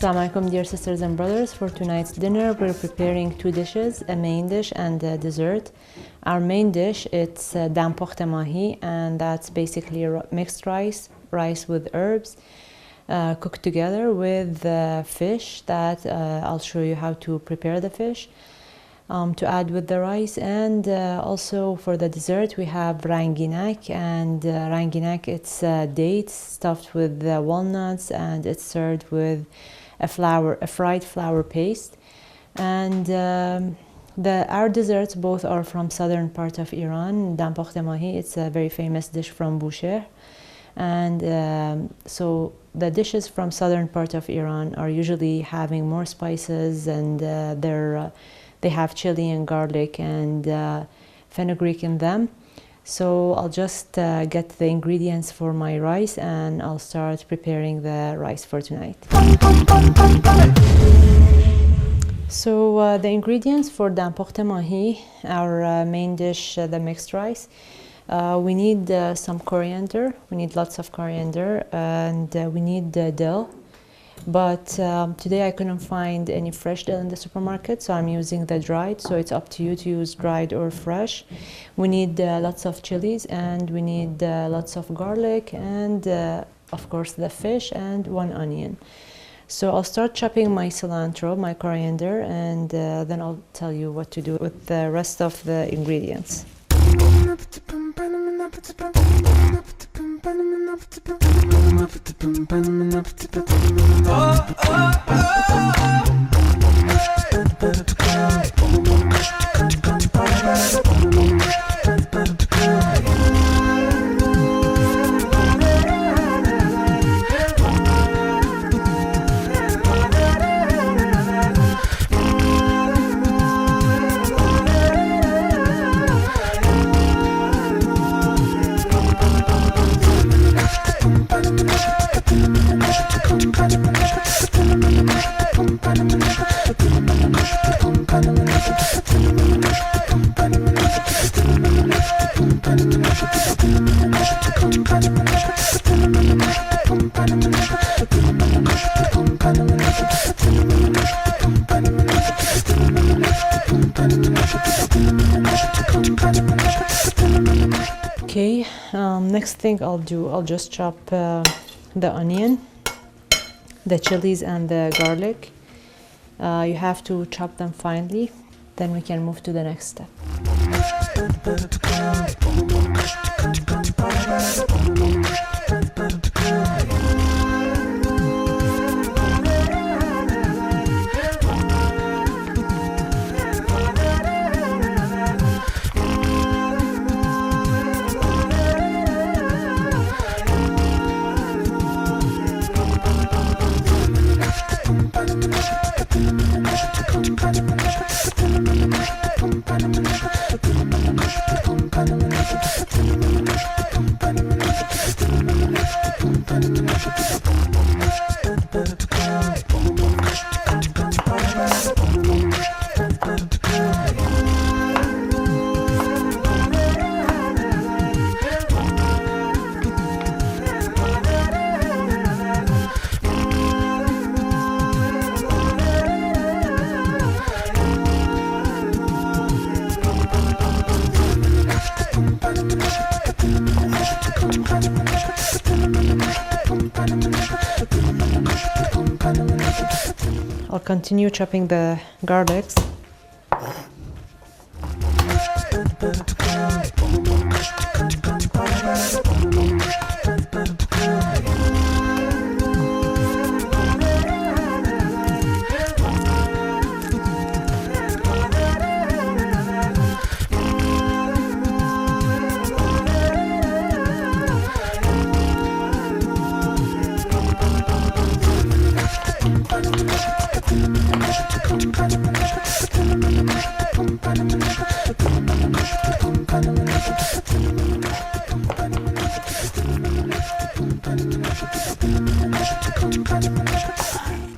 Assalamu alaikum, dear sisters and brothers. For tonight's dinner, we're preparing two dishes, a main dish and a dessert. Our main dish, it's Dampokht Maahy, and that's basically mixed rice with herbs, cooked together with fish that I'll show you how to prepare the fish to add with the rice. And also for the dessert, we have Ranginak, and Ranginak, it's dates stuffed with walnuts, and it's served with a fried flour paste. And our desserts both are from southern part of Iran. Dampokht Maahy, it's a very famous dish from Bushehr. And so the dishes from southern part of Iran are usually having more spices, and they have chili and garlic and fenugreek in them. So I'll just get the ingredients for my rice, and I'll start preparing the rice for tonight. So the ingredients for Dampokht Maahy, our main dish, the mixed rice. We need some coriander. We need lots of coriander, and we need dill. But today I couldn't find any fresh dill in the supermarket, so I'm using the dried. So it's up to you to use dried or fresh. We need lots of chilies, and we need lots of garlic, and of course the fish, and 1 onion. So I'll start chopping my cilantro, my coriander, and then I'll tell you what to do with the rest of the ingredients. Okay, next thing I'll just chop the onion, the chilies, and the garlic. You have to chop them finely, then we can move to the next step. I'll continue chopping the garlics.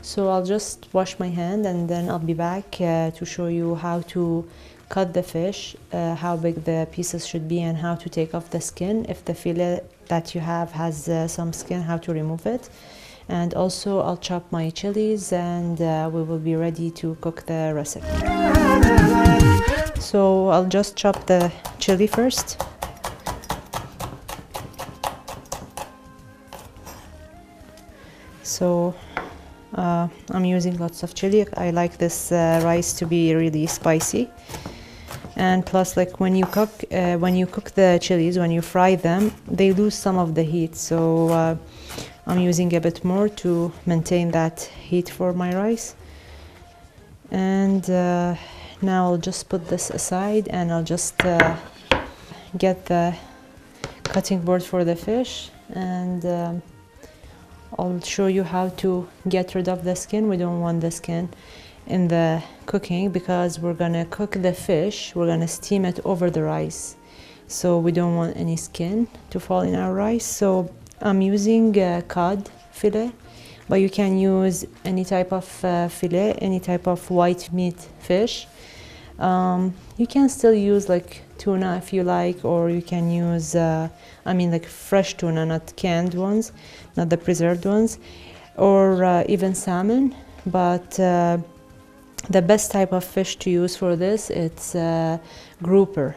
So I'll just wash my hand, and then I'll be back to show you how to cut the fish, how big the pieces should be, and how to take off the skin. If the fillet that you have has some skin, how to remove it. And also I'll chop my chilies, and we will be ready to cook the recipe. So I'll just chop the chili first. So I'm using lots of chili. I like this rice to be really spicy. And plus, like when you cook the chilies, when you fry them, they lose some of the heat. So I'm using a bit more to maintain that heat for my rice. And now I'll just put this aside, and I'll just get the cutting board for the fish, and I'll show you how to get rid of the skin. We don't want the skin in the cooking because we're gonna cook the fish, we're gonna steam it over the rice. So we don't want any skin to fall in our rice. So I'm using cod fillet, but you can use any type of fillet, any type of white meat fish. You can still use like tuna if you like, or you can use, like fresh tuna, not canned ones, not the preserved ones, or even salmon. But the best type of fish to use for this, it's grouper,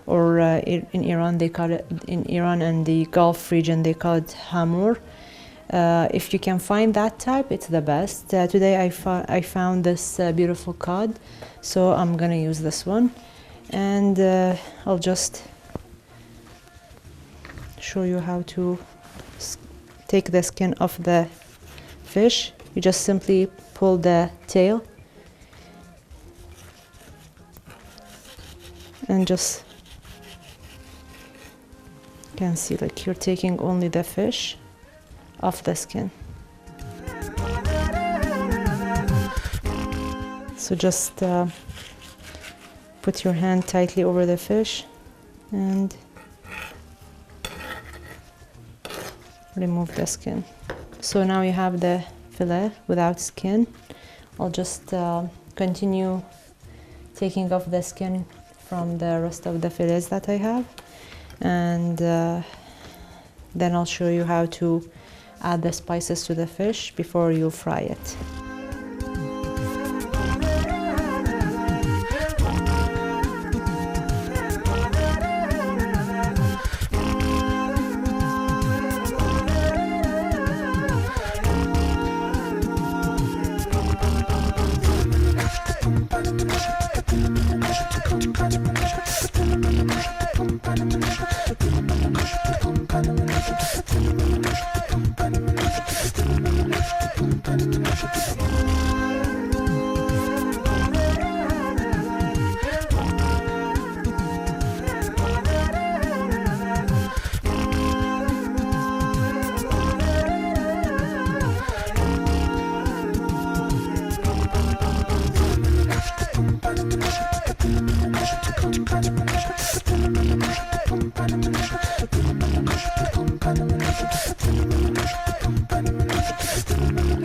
or in Iran they call it, in Iran and the Gulf region they call it hamur. If you can find that type, it's the best. Today I found this beautiful cod, so I'm gonna use this one, and I'll just show you how to take the skin off the fish. You just simply pull the tail and just, you can see like you're taking only the fish off the skin. So just put your hand tightly over the fish and remove the skin. So now you have the fillet without skin. I'll just continue taking off the skin from the rest of the fillets that I have, and then I'll show you how to add the spices to the fish before you fry it.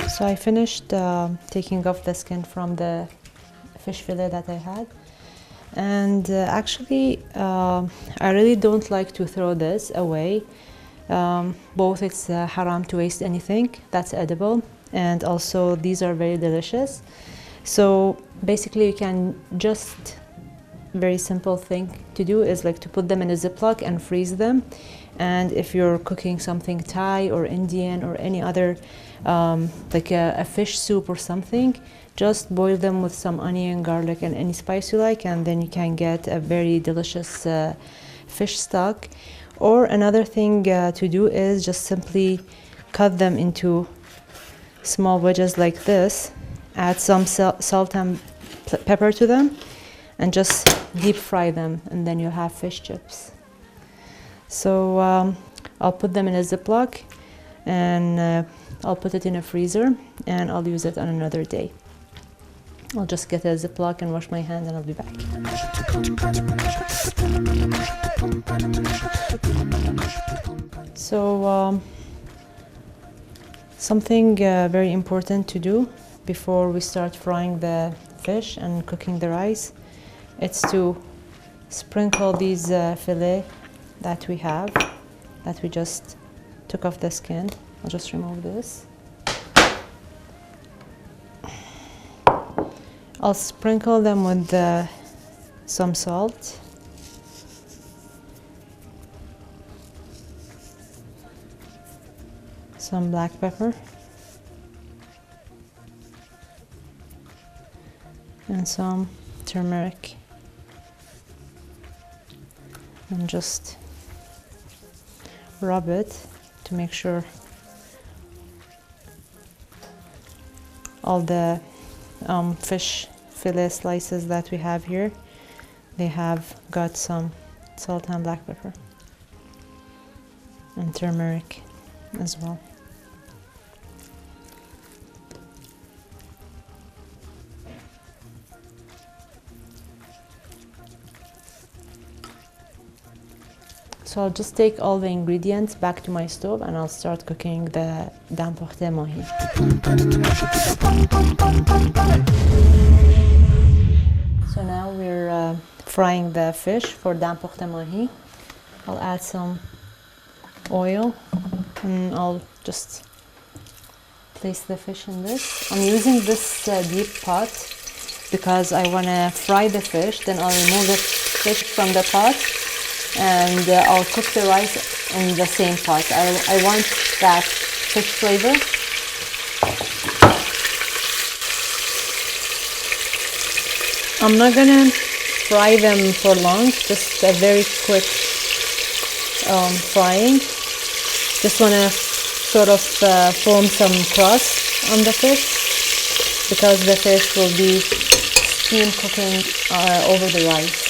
So I finished taking off the skin from the fish fillet that I had, and actually I really don't like to throw this away. Both it's haram to waste anything that's edible, and also these are very delicious. So basically you can just, very simple thing to do is like to put them in a Ziploc and freeze them. And if you're cooking something Thai or Indian or any other like a fish soup or something, just boil them with some onion, garlic, and any spice you like, and then you can get a very delicious fish stock. Or another thing to do is just simply cut them into small wedges like this, add some salt and pepper to them, and just deep fry them, and then you'll have fish chips. So I'll put them in a Ziploc, and I'll put it in a freezer, and I'll use it on another day. I'll just get a Ziploc and wash my hands, and I'll be back. So something very important to do before we start frying the fish and cooking the rice it's to sprinkle these fillet that we have, that we just took off the skin. I'll just remove this. I'll sprinkle them with some salt. Some black pepper. And some turmeric. And just rub it to make sure all the fish fillet slices that we have here, they have got some salt and black pepper and turmeric as well. So I'll just take all the ingredients back to my stove and I'll start cooking the Dampokht Maahy. So now we're frying the fish for Dampokht Maahy. I'll add some oil and I'll just place the fish in this. I'm using this deep pot because I want to fry the fish, then I'll remove the fish from the pot and I'll cook the rice in the same pot. I want that fish flavor. I'm not gonna fry them for long, just a very quick frying. Just wanna sort of form some crust on the fish because the fish will be steam cooking over the rice.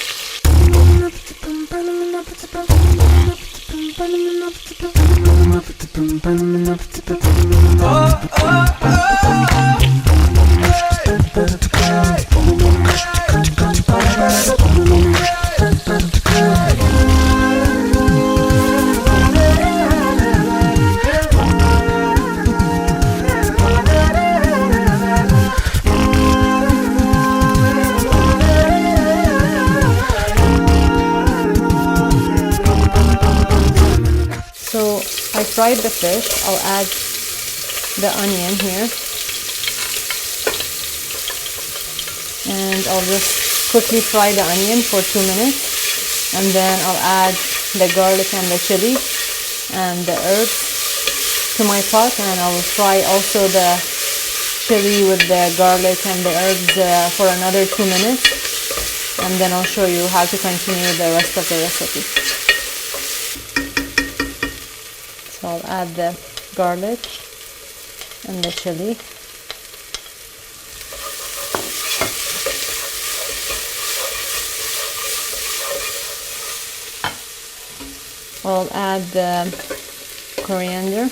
I fried the fish. I'll add the onion here and I'll just quickly fry the onion for 2 minutes, and then I'll add the garlic and the chili and the herbs to my pot, and I will fry also the chili with the garlic and the herbs for another 2 minutes, and then I'll show you how to continue the rest of the recipe. So I'll add the garlic and the chili. I'll add the coriander.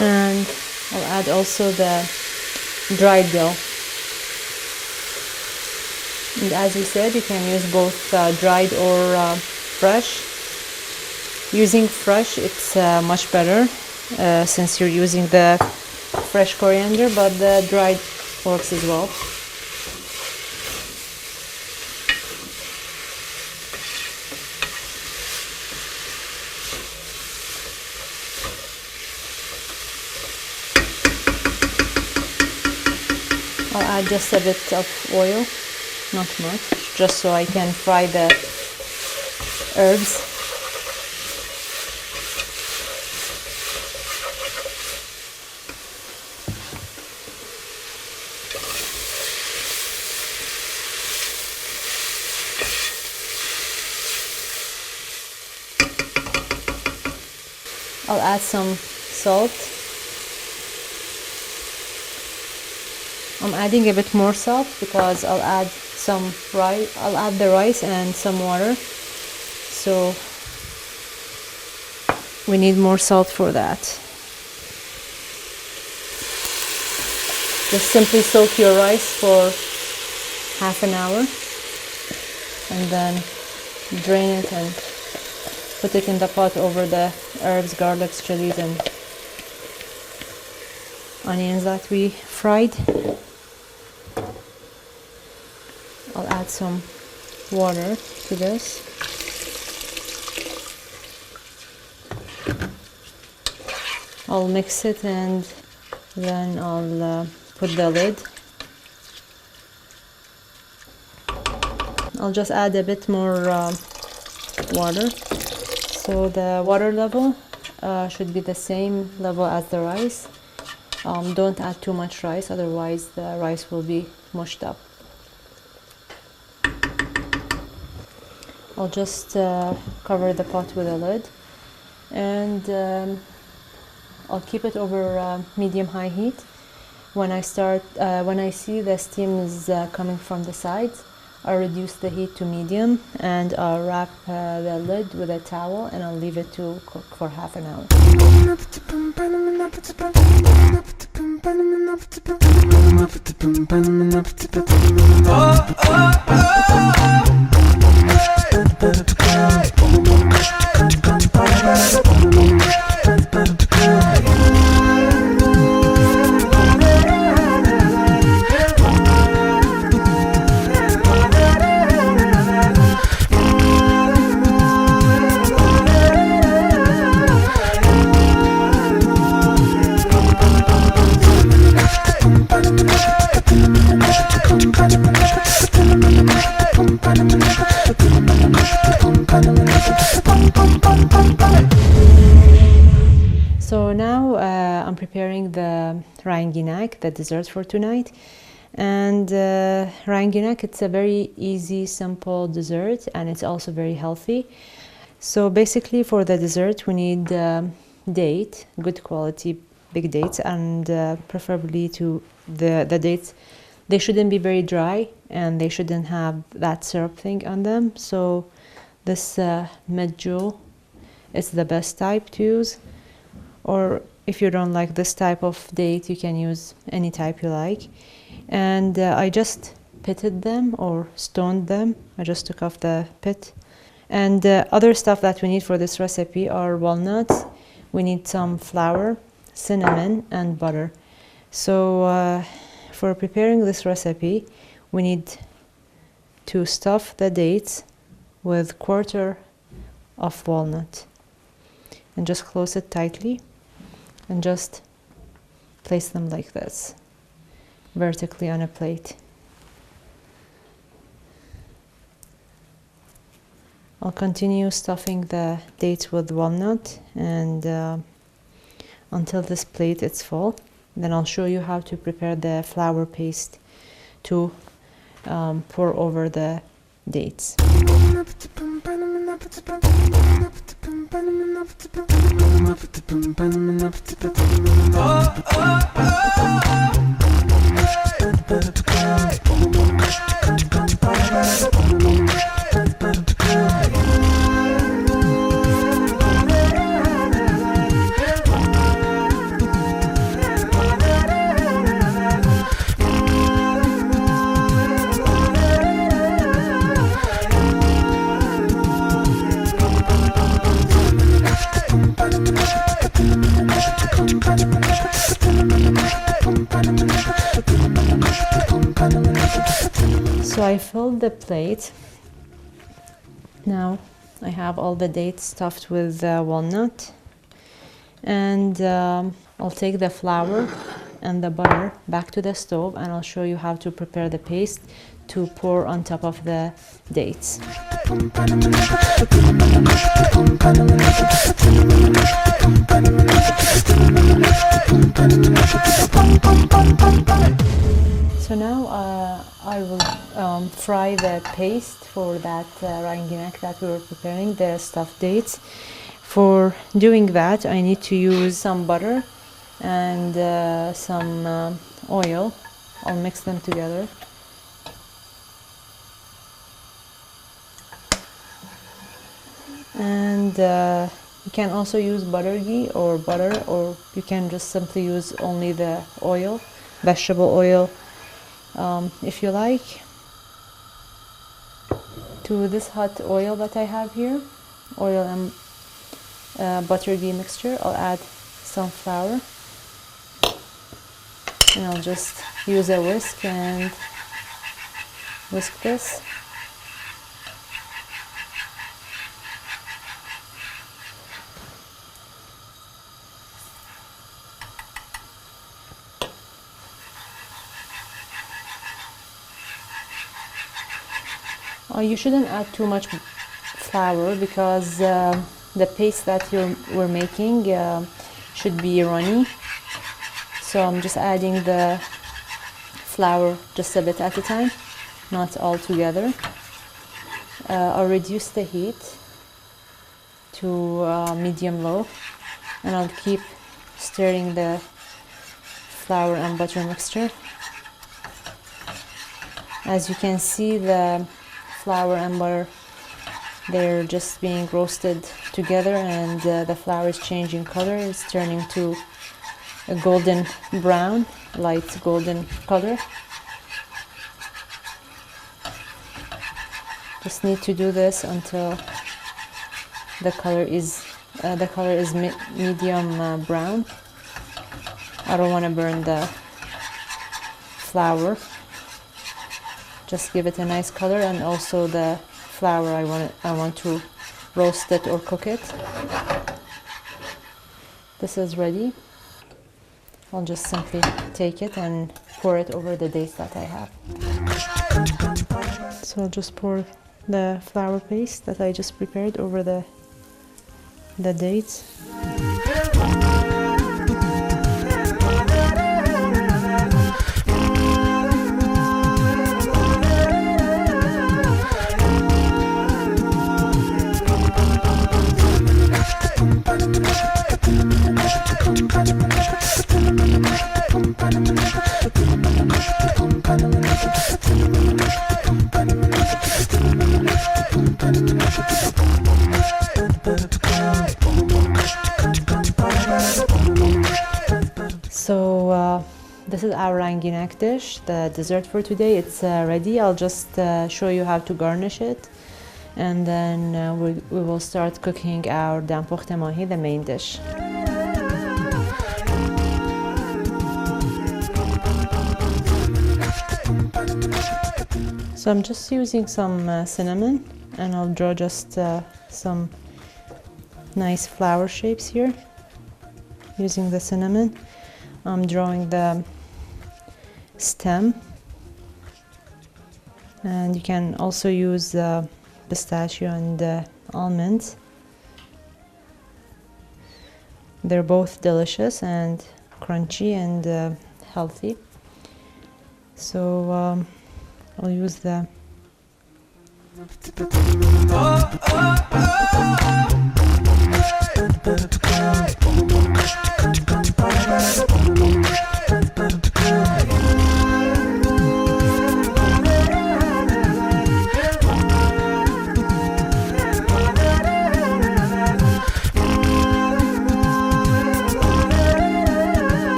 And I'll add also the dried dill. And as we said, you can use both dried or fresh. Using fresh, it's much better since you're using the fresh coriander, but the dried works as well. I'll add just a bit of oil. Not much, just so I can fry the herbs. I'll add some salt. I'm adding a bit more salt because I'll add some rice. I'll add the rice and some water, so we need more salt for that. Just simply soak your rice for half an hour and then drain it and put it in the pot over the herbs, garlics, chilies, and onions that we fried. I'll add some water to this. I'll mix it and then I'll put the lid. I'll just add a bit more water. So the water level should be the same level as the rice. Don't add too much rice, otherwise the rice will be mushed up. I'll just cover the pot with a lid, and I'll keep it over medium-high heat. When I see the steam is coming from the sides, I'll reduce the heat to medium, and I'll wrap the lid with a towel, and I'll leave it to cook for half an hour. So now I'm preparing the Ranginak, the dessert for tonight. And Ranginak, it's a very easy, simple dessert, and it's also very healthy. So basically for the dessert we need date, good quality, big dates, and preferably the dates, they shouldn't be very dry and they shouldn't have that syrup thing on them. So this medjool is the best type to use. Or if you don't like this type of date, you can use any type you like. And I just pitted them or stoned them. I just took off the pit. And other stuff that we need for this recipe are walnuts. We need some flour, cinnamon, and butter. So for preparing this recipe, we need to stuff the dates with 1/4 of walnut. And just close it tightly. And just place them like this, vertically on a plate. I'll continue stuffing the dates with walnut and until this plate is full. Then I'll show you how to prepare the flour paste to pour over the dates. So I filled the plate. Now I have all the dates stuffed with walnut, and I'll take the flour and the butter back to the stove, and I'll show you how to prepare the paste to pour on top of the dates. So now I will fry the paste for that Ranginak that we were preparing, the stuffed dates. For doing that, I need to use some butter and some oil. I'll mix them together. And you can also use butter ghee or butter, or you can just simply use only the oil, vegetable oil, if you like. To this hot oil that I have here, oil and butter ghee mixture, I'll add some flour. And I'll just use a whisk and whisk this. You shouldn't add too much flour because the paste that we're making should be runny. So I'm just adding the flour just a bit at a time, not all together. I'll reduce the heat to medium-low, and I'll keep stirring the flour and butter mixture. As you can see, the flour and butter, they're just being roasted together, and the flour is changing color. It's turning to a golden brown, light golden color. Just need to do this until the color is medium brown. I don't want to burn the flour. Just give it a nice color, and also the flour I want to roast it or cook it. This is ready. I'll just simply take it and pour it over the dates that I have. So I'll just pour the flour paste that I just prepared over the dates. So this is our Ranginak dish, the dessert for today. It's ready. I'll just show you how to garnish it, and then we will start cooking our Dampokht Maahy, the main dish. So I'm just using some cinnamon, and I'll draw just some nice flower shapes here using the cinnamon. I'm drawing the stem, and you can also use pistachio and almonds. They're both delicious and crunchy and healthy. So I'll use the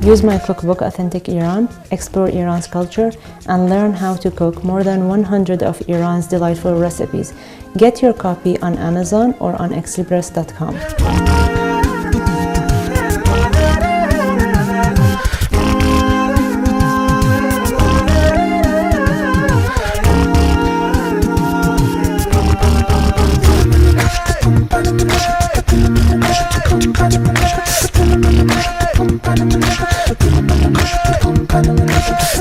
Use my cookbook Authentic Iran, explore Iran's culture, and learn how to cook more than 100 of Iran's delightful recipes. Get your copy on Amazon or on express.com. Conclusion.